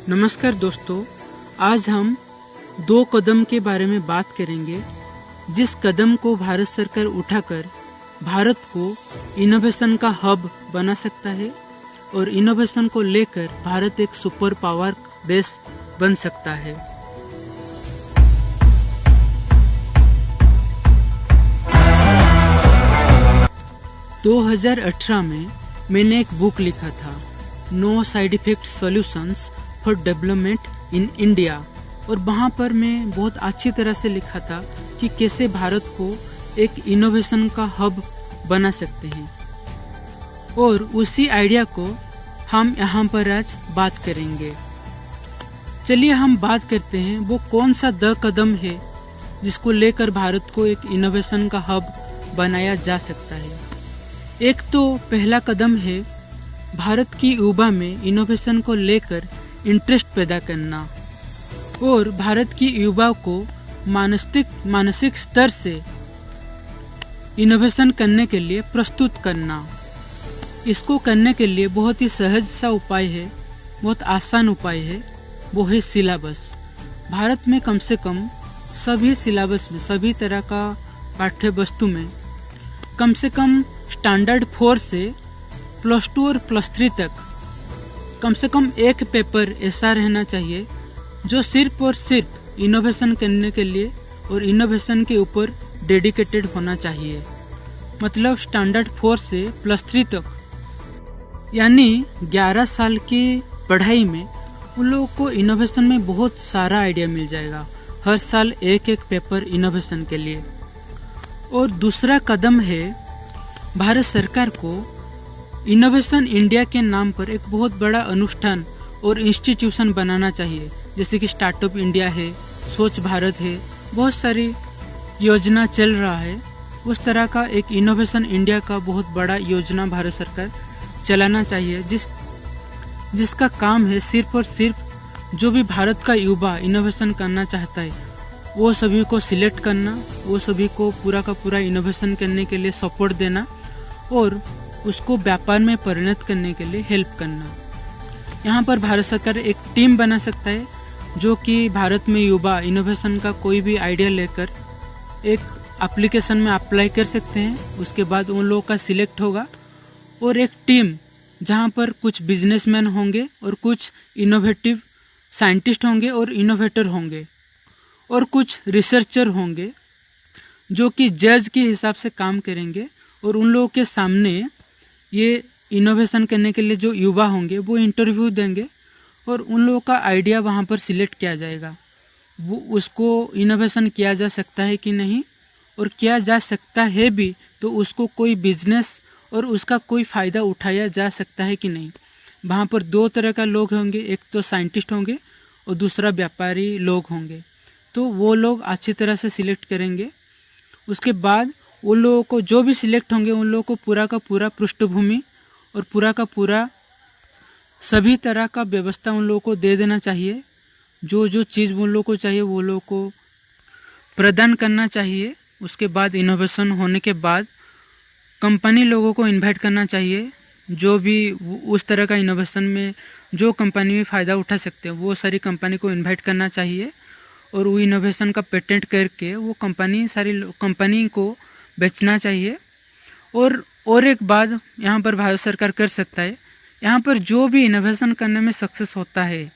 नमस्कार दोस्तों, आज हम दो कदम के बारे में बात करेंगे जिस कदम को भारत सरकार उठाकर भारत को इनोवेशन का हब बना सकता है और इनोवेशन को लेकर भारत एक सुपर पावर देश बन सकता है। दो 2018 में मैंने एक बुक लिखा था, no side effect solutions for development in India, और वहाँ पर मैं बहुत अच्छी तरह से लिखा था कि कैसे भारत को एक इनोवेशन का हब बना सकते हैं। और उसी आइडिया को हम यहाँ पर आज बात करेंगे। चलिए हम बात करते हैं वो कौन सा कदम है जिसको लेकर भारत को एक इनोवेशन का हब बनाया जा सकता है। एक तो पहला कदम है भारत की युवा में इनोवेशन को लेकर इंटरेस्ट पैदा करना और भारत की युवा को मानसिक स्तर से इनोवेशन करने के लिए प्रस्तुत करना। इसको करने के लिए बहुत ही सहज सा उपाय है, बहुत आसान उपाय है, वो है सिलेबस। भारत में कम से कम सभी सिलेबस में, सभी तरह का पाठ्य वस्तु में कम से कम स्टैंडर्ड 4 से +2 और +3 तक कम से कम एक पेपर ऐसा रहना चाहिए जो सिर्फ और सिर्फ इनोवेशन करने के लिए और इनोवेशन के ऊपर डेडिकेटेड होना चाहिए। मतलब स्टैंडर्ड 4 से +3 तक, यानी 11 साल की पढ़ाई में उन लोगों को इनोवेशन में बहुत सारा आइडिया मिल जाएगा। हर साल एक एक पेपर इनोवेशन के लिए। और दूसरा कदम है भारत सरकार को इनोवेशन इंडिया के नाम पर एक बहुत बड़ा अनुष्ठान और इंस्टीट्यूशन बनाना चाहिए, जैसे कि स्टार्टअप इंडिया है, स्वच्छ भारत है, बहुत सारी योजना चल रहा है। उस तरह का एक इनोवेशन इंडिया का बहुत बड़ा योजना भारत सरकार चलाना चाहिए, जिसका काम है सिर्फ और सिर्फ जो भी भारत का युवा इनोवेशन करना चाहता है वो सभी को सिलेक्ट करना, वो सभी को पूरा का पूरा इनोवेशन करने के लिए सपोर्ट देना और उसको व्यापार में परिणत करने के लिए हेल्प करना। यहाँ पर भारत सरकार एक टीम बना सकता है जो कि भारत में युवा इनोवेशन का कोई भी आइडिया लेकर एक एप्लीकेशन में अप्लाई कर सकते हैं। उसके बाद उन लोगों का सिलेक्ट होगा और एक टीम जहाँ पर कुछ बिजनेसमैन होंगे और कुछ इनोवेटिव साइंटिस्ट होंगे और इनोवेटर होंगे और कुछ रिसर्चर होंगे जो कि जज के हिसाब से काम करेंगे और उन लोगों के सामने ये इनोवेशन करने के लिए जो युवा होंगे वो इंटरव्यू देंगे और उन लोगों का आइडिया वहाँ पर सिलेक्ट किया जाएगा। वो उसको इनोवेशन किया जा सकता है कि नहीं, और किया जा सकता है भी तो उसको कोई बिजनेस और उसका कोई फ़ायदा उठाया जा सकता है कि नहीं। वहाँ पर 2 तरह का लोग होंगे, एक तो साइंटिस्ट होंगे और दूसरा व्यापारी लोग होंगे। तो वो लोग अच्छी तरह से सिलेक्ट करेंगे। उसके बाद उन लोगों को जो भी सिलेक्ट होंगे उन लोगों को पूरा का पूरा पृष्ठभूमि और पूरा का पूरा सभी तरह का व्यवस्था उन लोगों को दे देना चाहिए। जो जो चीज़ उन लोगों को चाहिए वो लोगों को प्रदान करना चाहिए। उसके बाद इनोवेशन होने के बाद कंपनी लोगों को इनवाइट करना चाहिए। जो भी उस तरह का इनोवेशन में जो कंपनी में फ़ायदा उठा सकते हैं वो सारी कंपनी को इनवाइट करना चाहिए और वो इनोवेशन का पेटेंट करके वो सारी कंपनी को बेचना चाहिए। और एक बात यहाँ पर भारत सरकार कर सकता है, यहाँ पर जो भी इनोवेशन करने में सक्सेस होता है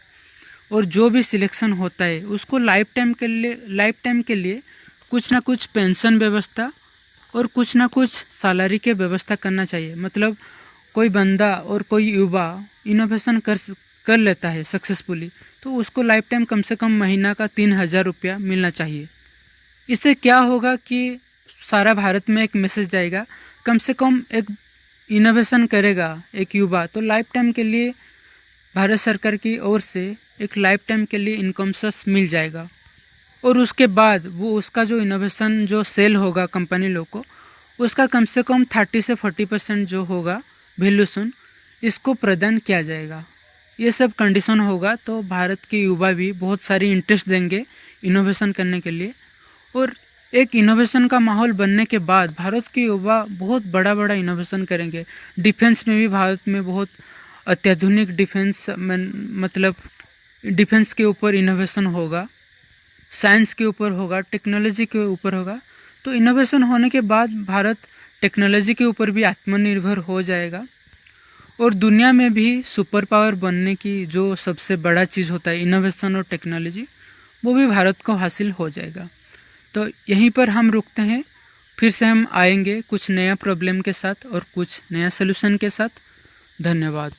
और जो भी सिलेक्शन होता है उसको लाइफ टाइम के लिए कुछ ना कुछ पेंशन व्यवस्था और कुछ ना कुछ सैलरी के व्यवस्था करना चाहिए। मतलब कोई बंदा और कोई युवा इनोवेशन कर लेता है सक्सेसफुली तो उसको लाइफ टाइम कम से कम महीना का 3,000 रुपया मिलना चाहिए। इससे क्या होगा कि सारा भारत में एक मैसेज जाएगा, कम से कम एक इनोवेशन करेगा एक युवा तो लाइफ टाइम के लिए भारत सरकार की ओर से एक लाइफ टाइम के लिए इनकम सोर्स मिल जाएगा। और उसके बाद वो उसका जो इनोवेशन जो सेल होगा कंपनी लोग को उसका कम से कम 30 से 40% जो होगा वैल्यूशन इसको प्रदान किया जाएगा। ये सब कंडीशन होगा तो भारत के युवा भी बहुत सारी इंटरेस्ट देंगे इनोवेशन करने के लिए। और एक इनोवेशन का माहौल बनने के बाद भारत के युवा बहुत बड़ा बड़ा इनोवेशन करेंगे। डिफेंस में भी भारत में बहुत अत्याधुनिक डिफेंस मतलब डिफेंस के ऊपर इनोवेशन होगा, साइंस के ऊपर होगा, टेक्नोलॉजी के ऊपर होगा, तो इनोवेशन होने के बाद भारत टेक्नोलॉजी के ऊपर भी आत्मनिर्भर हो जाएगा और दुनिया में भी सुपर पावर बनने की जो सबसे बड़ा चीज़ होता है इनोवेशन और टेक्नोलॉजी, वो भी भारत को हासिल हो जाएगा। तो यहीं पर हम रुकते हैं, फिर से हम आएंगे कुछ नया प्रॉब्लम के साथ और कुछ नया सलूशन के साथ। धन्यवाद।